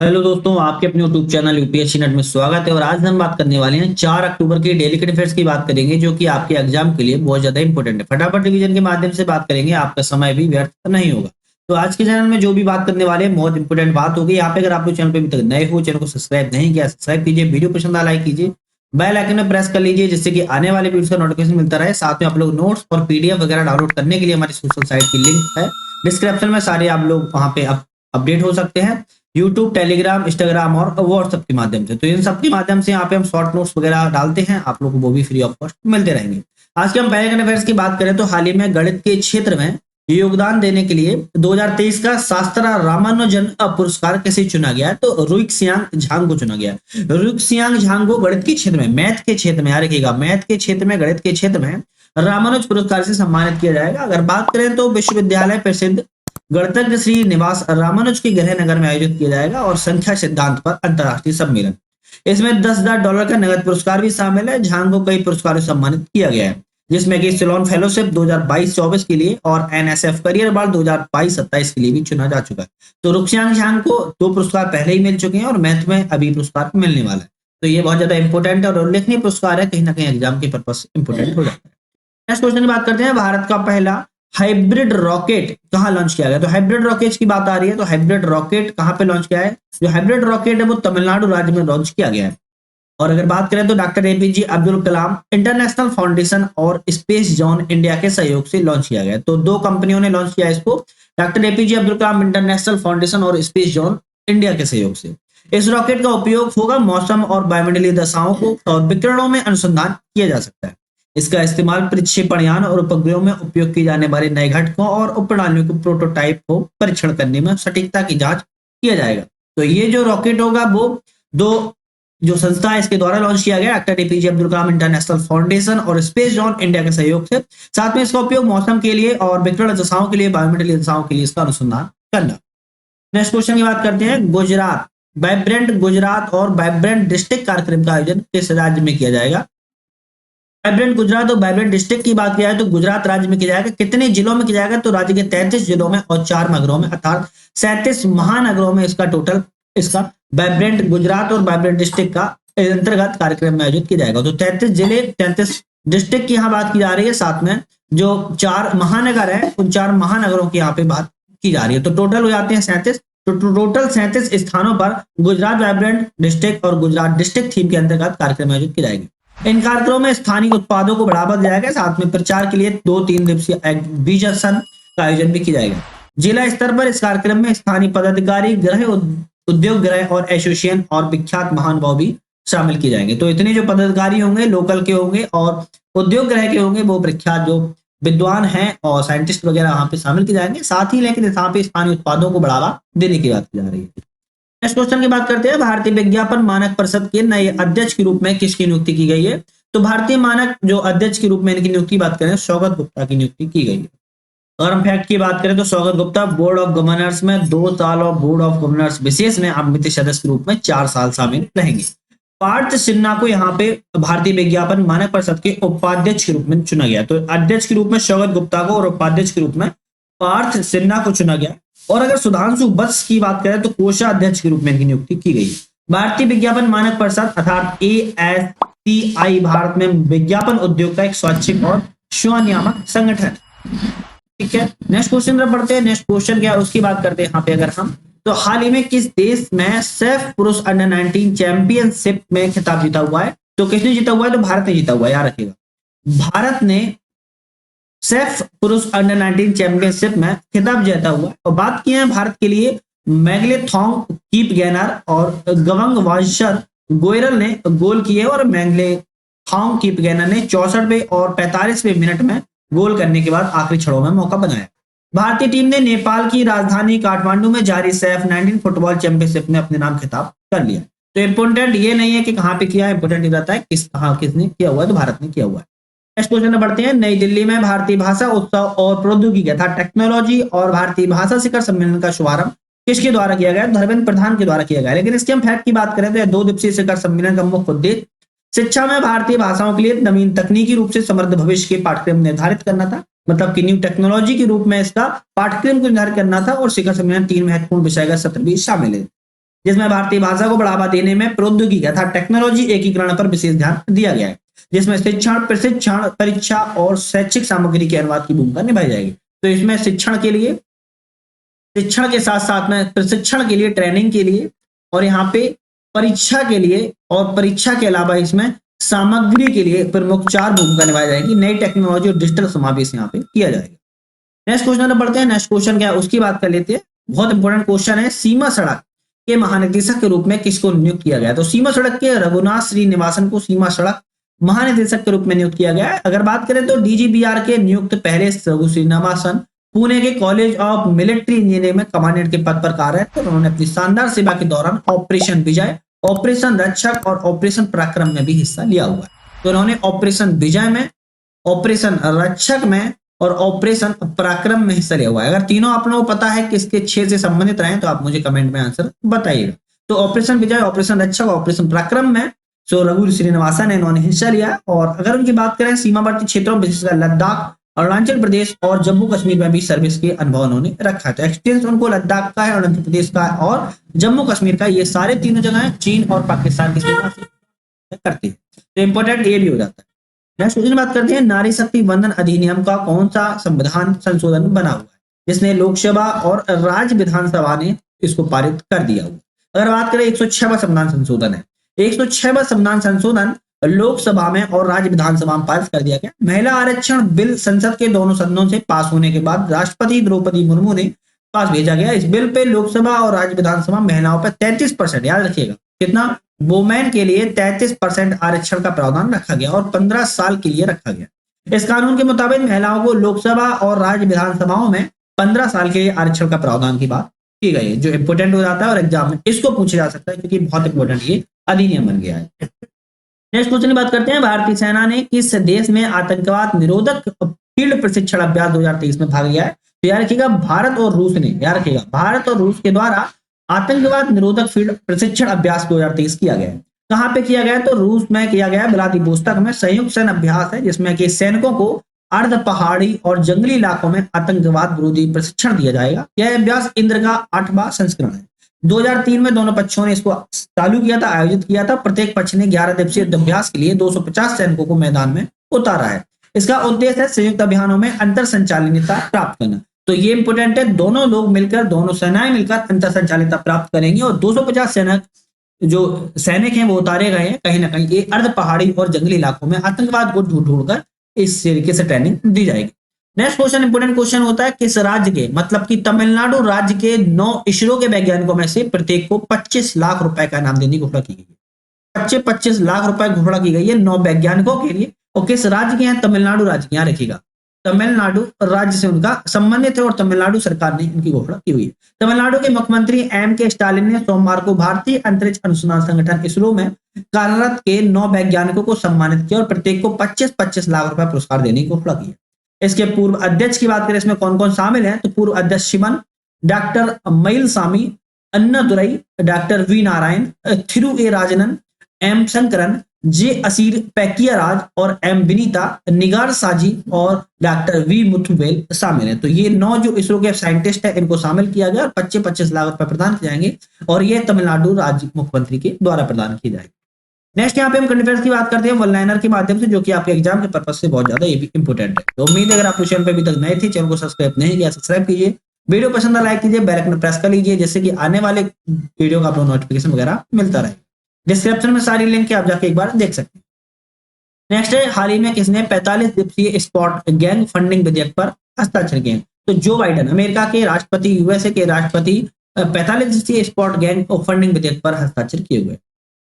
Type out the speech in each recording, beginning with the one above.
Hello दोस्तों, आपके अपने यूट्यूब चैनल यूपीएससी नेट में स्वागत है। और आज हम बात करने वाले हैं 4 अक्टूबर की डेली करंट अफेयर्स की बात करेंगे, जो कि आपके एग्जाम के लिए बहुत ज्यादा इंपॉर्टेंट है। फटाफट रिवीजन के माध्यम से बात करेंगे, आपका समय भी व्यर्थ नहीं होगा। तो आज के चैनल में जो भी बात करने वाले हैं बहुत इंपॉर्टेंट बात होगी। यहाँ पे अगर आप लोग चैनल पे अभी तक नए हो, चैनल को सब्सक्राइब नहीं किया, सब्सक्राइब कीजिए, वीडियो पसंद आ लाइक कीजिए, बेल आइकन में प्रेस कर लीजिए, जिससे कि आने वाले वीडियोस का नोटिफिकेशन मिलता रहे। साथ में आप लोग नोट्स और पीडीएफ वगैरह डाउनलोड करने के लिए हमारी सोशल साइट की लिंक है डिस्क्रिप्शन में, सारे आप लोग वहाँ पे अपडेट हो सकते हैं। यूट्यूब, टेलीग्राम, इंस्टाग्राम और व्हाट्सएप के माध्यम से। तो इन सब के माध्यम से यहाँ पे हम शॉर्ट नोट्स वगैरह डालते हैं, आप लोगों को वो भी फ्री ऑफ कॉस्ट मिलते रहेंगे। आज के हम पहले करंट अफेयर्स की बात करें तो हाल ही में गणित के क्षेत्र में योगदान देने के लिए 2023 का शास्त्रा रामानुजन पुरस्कार किसे चुना गया है? तो रुइक्सियांग झांग को चुना गया है। रुइक्सियांग झांग को गणित के क्षेत्र में, मैथ के क्षेत्र में, याद रखिएगा, मैथ के क्षेत्र में, गणित के क्षेत्र में रामानुज पुरस्कार से सम्मानित किया जाएगा। अगर बात करें तो विश्वविद्यालय प्रसिद्ध गणतज्ञ श्री निवास रामानुज के गृह नगर में आयोजित किया जाएगा और संख्या सिद्धांत पर अंतरराष्ट्रीय सम्मेलन। इसमें $10,000 का नगद पुरस्कार भी शामिल है। झांग को कई पुरस्कारों से सम्मानित किया गया है, जिसमें कि सिलोन फेलोशिप 2022-24 के लिए और एनएसएफ करियर अवार्ड 2022-27 के लिए भी चुना जा चुका है। तो रुक्सियांग झांग को 2 पुरस्कार पहले ही मिल चुके हैं और मैथ में अभी पुरस्कार मिलने वाला है। तो ये बहुत ज्यादा इंपॉर्टेंट और उल्लेखनीय पुरस्कार है, कहीं ना कहीं एग्जाम के पर्पज से इंपॉर्टेंट हो जाता है। नेक्स्ट क्वेश्चन की बात करते हैं। भारत का पहला हाइब्रिड रॉकेट कहां लॉन्च किया गया? तो हाइब्रिड रॉकेट की बात आ रही है, तो हाइब्रिड रॉकेट कहां पे लॉन्च किया है? जो हाइब्रिड रॉकेट है वो तमिलनाडु राज्य में लॉन्च किया गया है। और अगर बात करें तो doctor APJ Abdul Kalam international foundation और स्पेस जोन इंडिया के सहयोग से लॉन्च किया गया है। तो 2 कंपनियों ने लॉन्च किया इसको, doctor APJ Abdul Kalam international foundation और स्पेस जोन इंडिया के सहयोग से। इस रॉकेट का उपयोग होगा मौसम और वायुमंडलीय दशाओं को और विकिरणों में अनुसंधान किया जा सकता है। इसका इस्तेमाल प्रक्षेपण यान और उपग्रहों में उपयोग किए जाने वाले नए घटकों और उपप्रणालियों के प्रोटोटाइप को परीक्षण करने में सटीकता की जांच किया जाएगा। तो ये जो रॉकेट होगा वो 2 जो संस्था है इसके द्वारा लॉन्च किया गया, doctor APJ Abdul Kalam international foundation और स्पेस जोन इंडिया के सहयोग से। साथ में इसका उपयोग मौसम के लिए और विकिरण दशाओं के लिए, वायुमंडलीय दशाओं के लिए इसका अनुसंधान करना। नेक्स्ट क्वेश्चन की बात करते हैं। गुजरात वाइब्रेंट गुजरात और वाइब्रेंट डिस्ट्रिक्ट कार्यक्रम का आयोजन किस राज्य में किया जाएगा? वाइब्रेंट गुजरात और वाइब्रेंट डिस्ट्रिक्ट की बात किया जाए तो गुजरात राज्य में किया जाएगा। कितने जिलों में किया जाएगा? तो राज्य के 33 जिलों में और 4 नगरों में, अर्थात 37 महानगरों में इसका टोटल, इसका वाइब्रेंट गुजरात और वाइब्रेंट डिस्ट्रिक्ट का अंतर्गत कार्यक्रम में आयोजित किया जाएगा। तो 33 जिले, 33 डिस्ट्रिक्ट की यहाँ बात की जा रही है। साथ में जो 4 महानगर है, उन 4 महानगरों की यहाँ पे बात की जा रही है। तो टोटल हो जाते हैं 37। तो टोटल 37 स्थानों पर गुजरात वाइब्रेंट डिस्ट्रिक्ट और गुजरात डिस्ट्रिक्ट थीम के अंतर्गत कार्यक्रम आयोजित किए जाएंगे। इन कार्यक्रमों में स्थानीय उत्पादों को बढ़ावा दिया जाएगा। साथ में प्रचार के लिए 2-3 दिवसीय एग्जीबिशन का आयोजन भी किया जाएगा। जिला स्तर पर इस कार्यक्रम में स्थानीय पदाधिकारी, गृह उद्योग गृह और एसोसिएशन और विख्यात महानुभाव भी शामिल किए जाएंगे। तो इतने जो पदाधिकारी होंगे लोकल के होंगे और उद्योग गृह के होंगे, वो प्रख्यात जो विद्वान हैं और साइंटिस्ट वगैरह वहां पे शामिल किए जाएंगे। साथ ही लेकिन यहाँ पे स्थानीय उत्पादों को बढ़ावा देने की बात की जा रही है। नेक्स्ट क्वेश्चन की बात करते हैं। भारतीय विज्ञापन मानक परिषद के नए अध्यक्ष के रूप में किसकी नियुक्ति की गई है? तो भारतीय मानक जो अध्यक्ष के रूप में इनकी नियुक्ति बात करें, सौगत गुप्ता की नियुक्ति की गई है। और हम फैक्ट की बात करें तो Saugata Gupta board of governors में 2 साल और बोर्ड ऑफ गवर्नर्स विशेष में अमित सदस्य के रूप में 4 साल शामिल रहेंगे। पार्थ सिन्हा को यहाँ पे भारतीय विज्ञापन मानक परिषद के उपाध्यक्ष के रूप में चुना गया। तो अध्यक्ष के रूप में सौगत गुप्ता को और उपाध्यक्ष के रूप में पार्थ सिन्हा को चुना गया। और अगर सुधांशु वत्स की बात करें तो कोषाध्यक्ष के रूप में इनकी नियुक्ति की गई। भारतीय विज्ञापन मानक परिषद अर्थात ASCI भारत में विज्ञापन उद्योग का एक स्वैच्छिक और स्वनियामक संगठन। ठीक है, नेक्स्ट क्वेश्चन पर पढ़ते हैं। नेक्स्ट क्वेश्चन क्या है उसकी बात करते हैं यहाँ पे। अगर हम तो हाल ही में किस देश में सैफ पुरुष अंडर 19 चैंपियनशिप में खिताब जीता हुआ है? तो किसने जीता हुआ है? तो भारत ने जीता हुआ है, याद रखिएगा। भारत ने सैफ पुरुष अंडर 19 चैंपियनशिप में खिताब जीता हुआ है। और बात की है भारत के लिए मैग्लेथॉन्ग कीपगेनर और गवंग वाशर गोयरल ने गोल किए और मैग्लेथॉन्ग कीपगेनर ने 64वें और 45वें मिनट में गोल करने के बाद आखिरी क्षणों में मौका बनाया। भारतीय टीम ने नेपाल की राजधानी काठमांडू में जारी सैफ 19 फुटबॉल चैंपियनशिप में अपने नाम खिताब कर लिया। तो इंपोर्टेंट ये नहीं है कि कहां पे किया, इंपोर्टेंट ये रहता है किसने किया हुआ है। तो भारत ने किया हुआ है। नेक्स्ट क्वेश्चन में बढ़ते हैं। नई दिल्ली में भारतीय भाषा उत्सव और प्रौद्योगिकी अर्थात टेक्नोलॉजी और भारतीय भाषा शिखर सम्मेलन का शुभारंभ किसके द्वारा किया गया? धर्मेंद्र प्रधान के द्वारा किया गया। लेकिन इसके हम फैक्ट की बात करें तो 2 दिवसीय शिखर सम्मेलन का मुख्य उद्देश्य शिक्षा में भारतीय भाषाओं के लिए नवीन तकनीकी रूप से समृद्ध भविष्य के पाठ्यक्रम निर्धारित करना था। मतलब कि न्यू टेक्नोलॉजी के रूप में इसका पाठ्यक्रम को निर्धारित करना था। और शिखर सम्मेलन 3 महत्वपूर्ण विषय का सत्र भी शामिल है, जिसमें भारतीय भाषा को बढ़ावा देने में प्रौद्योगिकी अर्थात टेक्नोलॉजी एकीकरण पर विशेष ध्यान दिया गया है, जिसमें शिक्षण, प्रशिक्षण, परीक्षा और शैक्षिक सामग्री के अनुवाद की भूमिका निभाई जाएगी। तो इसमें शिक्षण के साथ साथ में प्रशिक्षण के लिए, ट्रेनिंग के लिए, और यहाँ पे परीक्षा के लिए, और परीक्षा के अलावा इसमें सामग्री के लिए प्रमुख 4 भूमिका निभाई जाएगी। नई टेक्नोलॉजी और डिजिटल समावेश यहाँ पे किया जाएगा। नेक्स्ट क्वेश्चन पढ़ते हैं। नेक्स्ट क्वेश्चन क्या है उसकी बात कर लेते हैं। बहुत इंपॉर्टेंट क्वेश्चन है। सीमा सड़क के महानिदेशक के रूप में किसको नियुक्त किया गया? तो सीमा सड़क के रघुनाथ श्रीनिवासन को सीमा सड़क महानिदेशक के रूप में नियुक्त किया गया है। अगर बात करें तो डीजीबीआर के नियुक्त पहले रघु श्रीनिवासन पुणे के कॉलेज ऑफ मिलिट्री इंजीनियरिंग में कमांडेंट के पद पर कार्यरत थे। उन्होंने अपनी शानदार सेवा के दौरान ऑपरेशन विजय, ऑपरेशन रक्षक और ऑपरेशन पराक्रम में भी हिस्सा लिया हुआ है। तो उन्होंने ऑपरेशन विजय में, ऑपरेशन रक्षक में और ऑपरेशन पराक्रम में हिस्सा लिया हुआ है। अगर तीनों आप लोगों को पता है किसके 6 से संबंधित रहे तो आप मुझे कमेंट में आंसर बताइएगा। तो ऑपरेशन विजय, ऑपरेशन रक्षक, ऑपरेशन पराक्रम में जो रघु श्रीनिवासन ने इन्होंने हिस्सा लिया। और अगर उनकी बात करें सीमावर्ती क्षेत्रों, विशेषकर लद्दाख, अरुणाचल प्रदेश और जम्मू कश्मीर में भी सर्विस के अनुभव उन्होंने रखा था। एक्सपीरियंस उनको लद्दाख का है, अरुणाचल प्रदेश का है और जम्मू कश्मीर का। ये सारे तीनों जगह चीन और पाकिस्तान की सीमा से करती है, तो इंपॉर्टेंट ये भी हो जाता है। नेक्स्ट क्वेश्चन बात करते हैं। नारी शक्ति वंदन अधिनियम का कौन सा संविधान संशोधन बना हुआ है जिसने लोकसभा और राज्य विधानसभा ने इसको पारित कर दिया हुआ? अगर बात करें 106वां संविधान संशोधन है। 106वां संविधान संशोधन लोकसभा में और राज्य विधानसभा में पारित कर दिया गया। महिला आरक्षण बिल संसद के दोनों सदनों से पास होने के बाद राष्ट्रपति द्रौपदी मुर्मू ने पास भेजा गया। इस बिल पे लोकसभा और राज्य विधानसभा महिलाओं पर 33%, याद रखिएगा कितना, वुमेन के लिए 33% आरक्षण का प्रावधान रखा गया और 15 साल के लिए रखा गया। इस कानून के मुताबिक महिलाओं को लोकसभा और राज्य विधानसभाओं में 15 साल के लिए आरक्षण का प्रावधान की बात की गई है, जो इंपोर्टेंट हो जाता है और एग्जाम में इसको पूछा जा सकता है क्योंकि बहुत इंपोर्टेंट ये अधिनियम बन गया है। नेक्स्ट क्वेश्चन की बात करते हैं। भारतीय सेना ने किस देश में आतंकवाद निरोधक फील्ड प्रशिक्षण अभ्यास 2023 में भाग लिया है? तो याद रखिएगा भारत और रूस ने, याद रखिएगा भारत और रूस के द्वारा आतंकवाद निरोधक फील्ड प्रशिक्षण अभ्यास 2023 किया गया है। कहां पे किया गया? तो रूस में किया गया, व्लादिवोस्तोक में संयुक्त सैन्य अभ्यास है जिसमें कि सैनिकों को अर्ध पहाड़ी और जंगली इलाकों में आतंकवाद विरोधी प्रशिक्षण दिया जाएगा। यह अभ्यास इंद्र का 8वां संस्करण है। 2003 में दोनों पक्षों ने इसको चालू किया था, आयोजित किया था। प्रत्येक पक्ष ने 11 दिवसीय अभ्यास के लिए 250 सैनिकों को मैदान में उतारा है। इसका उद्देश्य है संयुक्त अभियानों में अंतर संचालनीयता प्राप्त करना। तो ये इंपोर्टेंट है, दोनों लोग मिलकर, दोनों सेनाएं मिलकर अंतर संचालितता प्राप्त करेंगी और 250 सैनिक हैं वो उतारे गए हैं कहीं ना कहीं ये अर्ध पहाड़ी और जंगली इलाकों में आतंकवाद को ढूंढकर इस तरीके से ट्रेनिंग दी जाएगी। नेक्स्ट क्वेश्चन इंपोर्टेंट क्वेश्चन होता है, किस राज्य के, मतलब कि तमिलनाडु राज्य के 9 इसरो के वैज्ञानिकों में से प्रत्येक को 25 लाख रुपए का इनाम देने की घोषणा की गई है। 25 लाख रुपए की घोषणा की गई है 9 वैज्ञानिकों के लिए। और किस राज्य के हैं? तमिलनाडु राज्य के। यहाँ रखिएगा तमिलनाडु राज्य से उनका संबंधित है और तमिलनाडु सरकार ने इनकी घोषणा की हुई है। तमिलनाडु के मुख्यमंत्री M.K. स्टालिन ने सोमवार को भारतीय अंतरिक्ष अनुसंधान संगठन इसरो में कार्यरत के 9 वैज्ञानिकों को सम्मानित किया और प्रत्येक को 25-25 लाख रुपए पुरस्कार देने की घोषणा की है। इसके पूर्व अध्यक्ष की बात करें, इसमें कौन कौन शामिल है? तो पूर्व अध्यक्ष Sivan, doctor Mylswamy, Annadurai, doctor V Narayan, Thiru A Rajanan, M Sankaran, J Asir Pakiaraj और एम विनीता, निगार साजी और डॉक्टर वी मुथुवेल शामिल हैं। तो ये 9 जो इसरो के साइंटिस्ट है इनको शामिल किया गया और 25-25 लाख रुपए प्रदान किए जाएंगे और ये तमिलनाडु राज्य मुख्यमंत्री के द्वारा प्रदान किए जाएंगे। नेक्स्ट यहाँ पे हम करंट अफेयर्स की बात करते हैं वन लाइनर के माध्यम से, जो कि आपके एग्जाम के पर्पज से बहुत ज्यादा ये भी इंपोर्टेंट है। तो उम्मीद है अगर आप चैनल पे अभी तक नए थे, चैनल को सब्सक्राइब नहीं किया सब्सक्राइब कीजिए, वीडियो पसंद आ लाइक कीजिए, बेल आइकन प्रेस कर लीजिए जिससे कि आने वाले वीडियो का आपको नोटिफिकेशन वगैरह मिलता रहे। डिस्क्रिप्शन में सारी लिंक आप जाके एक बार देख सकते हैं। नेक्स्ट है, हाल ही में किसने 45 दिवसीय स्पॉट गैंग फंडिंग विधेयक पर हस्ताक्षर किए? तो जो बाइडन, अमेरिका के राष्ट्रपति, यूएसए के राष्ट्रपति 45 दिवसीय स्पॉट गैंग फंडिंग विधेयक पर हस्ताक्षर किए हुए।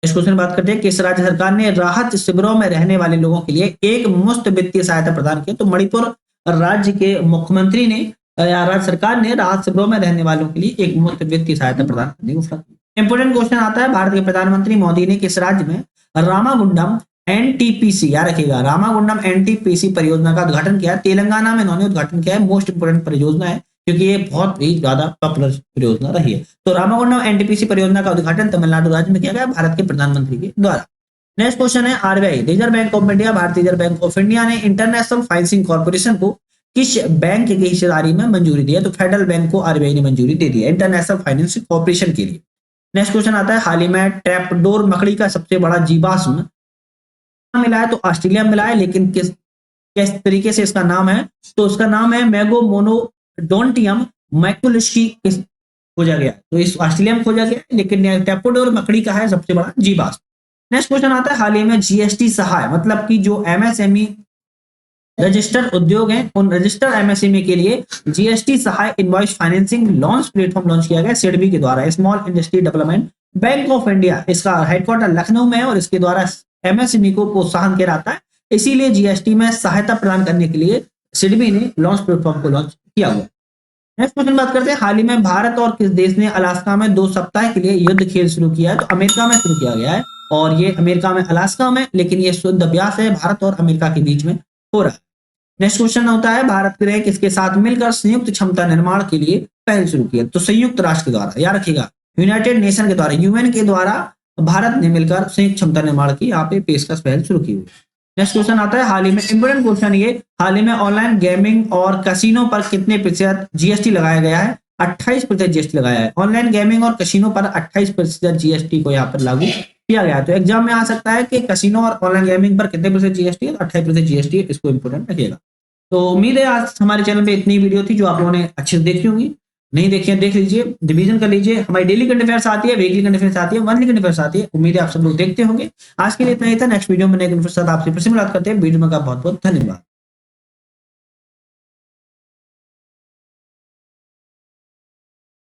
इस क्वेश्चन बात करते हैं, किस राज्य सरकार ने राहत शिविरों में रहने वाले लोगों के लिए एक मुफ्त वित्तीय सहायता प्रदान की? तो मणिपुर राज्य के मुख्यमंत्री ने या राज्य सरकार ने राहत शिविरों में रहने वालों के लिए एक मुफ्त वित्तीय सहायता प्रदान करने की घोषणा की। इंपोर्टेंट क्वेश्चन आता है, भारत के प्रधानमंत्री मोदी ने किस राज्य में रामागुंडम NTPC, याद रखिएगा रामागुंडम NTPC परियोजना का उद्घाटन किया? तेलंगाना में इन्होंने उद्घाटन किया है। मोस्ट इंपोर्टेंट परियोजना है क्योंकि ये बहुत ही ज्यादा पॉपुलर परियोजना रही है। तो रामागुंडम NTPC परियोजना का उद्घाटन तमिलनाडु राज्य में किया गया भारत के प्रधानमंत्री के द्वारा। नेक्स्ट क्वेश्चन है, RBI reserve bank of India, भारतीय रिजर्व बैंक ऑफ इंडिया ने इंटरनेशनल फाइनेंसिंग कॉर्पोरेशन को किस बैंक की हिस्सेदारी में मंजूरी दी है? तो फेडरल बैंक को RBI ने मंजूरी दे दी है इंटरनेशनल फाइनेंसिंग कॉर्पोरेशन के लिए। नेक्स्ट क्वेश्चन आता है, हाल ही में ट्रैपडोर मकड़ी का सबसे बड़ा जीवाश्म मिला है, तो ऑस्ट्रेलिया में मिला है, लेकिन किस किस तरीके से इसका नाम है, तो उसका नाम है मेगोमोनोडोंटियम मैकुलस्की खोजा गया। तो इस ऑस्ट्रेलिया में खोजा गया, लेकिन ट्रैपडोर मकड़ी का है सबसे बड़ा जीवाश्म। नेक्स्ट क्वेश्चन आता है, हाल ही में जीएसटी सहाय मतलब कि जो एमएसएमई रजिस्टर्ड उद्योग हैं, उन रजिस्टर्ड एमएसएमई के लिए GST Sahay invoice financing launch platform launch किया गया सिडबी के द्वारा। Small industry development bank of India, इसका हेडक्वार्टर लखनऊ में है और इसके द्वारा एमएसएमई को प्रोत्साहन किया जाता है, इसीलिए जीएसटी में सहायता प्रदान करने के लिए सिडबी ने लॉन्च प्लेटफॉर्म को लॉन्च किया हुआ। नेक्स्ट क्वेश्चन बात करते हैं, हाल ही में भारत और किस देश ने अलास्का में 2 सप्ताह के लिए युद्ध खेल शुरू किया है, तो अमेरिका में शुरू किया गया है, और ये अमेरिका में अलास्का में, लेकिन ये युद्ध अभ्यास है भारत और अमेरिका के बीच में हो रहा है। नेक्स्ट क्वेश्चन होता है, भारत ने किसके साथ मिलकर संयुक्त क्षमता निर्माण के लिए पहल शुरू की है, तो संयुक्त राष्ट्र के द्वारा, याद रखिएगा यूनाइटेड नेशन के द्वारा, यूएन के द्वारा भारत ने मिलकर संयुक्त क्षमता निर्माण की यहाँ पे पेशकश पहल शुरू की हुई। नेक्स्ट क्वेश्चन आता है, हाल ही में इंपोर्टेंट क्वेश्चन ये, हाल ही में ऑनलाइन गेमिंग और कैसीनो पर कितने प्रतिशत जीएसटी लगाया गया है, 28% जीएसटी लगाया है। ऑनलाइन गेमिंग और कैसीनो पर 28% जीएसटी को यहाँ पर लागू किया गया है। तो एग्जाम में आ सकता है कि कैसीनो और ऑनलाइन गेमिंग पर कितने % जीएसटी है, 28% जीएसटी है, इसको इंपोर्टेंट रखिएगा। तो उम्मीद है आज हमारे चैनल पे इतनी वीडियो थी जो आप लोगों ने अच्छे से देखी होंगी, नहीं देखी है देख लीजिए, रिवीजन कर लीजिए। हमारी डेली करंट अफेयर्स आती है, वीकली करंट अफेयर्स आती है, मंथली करंट अफेयर्स आती है, उम्मीद है आप सब लोग देखते होंगे। आज के लिए इतना ही था, नेक्स्ट वीडियो में नए करंट अफेयर्स के साथ आपसे फिर से मुलाकात करते हैं। वीडियो में का बहुत बहुत धन्यवाद।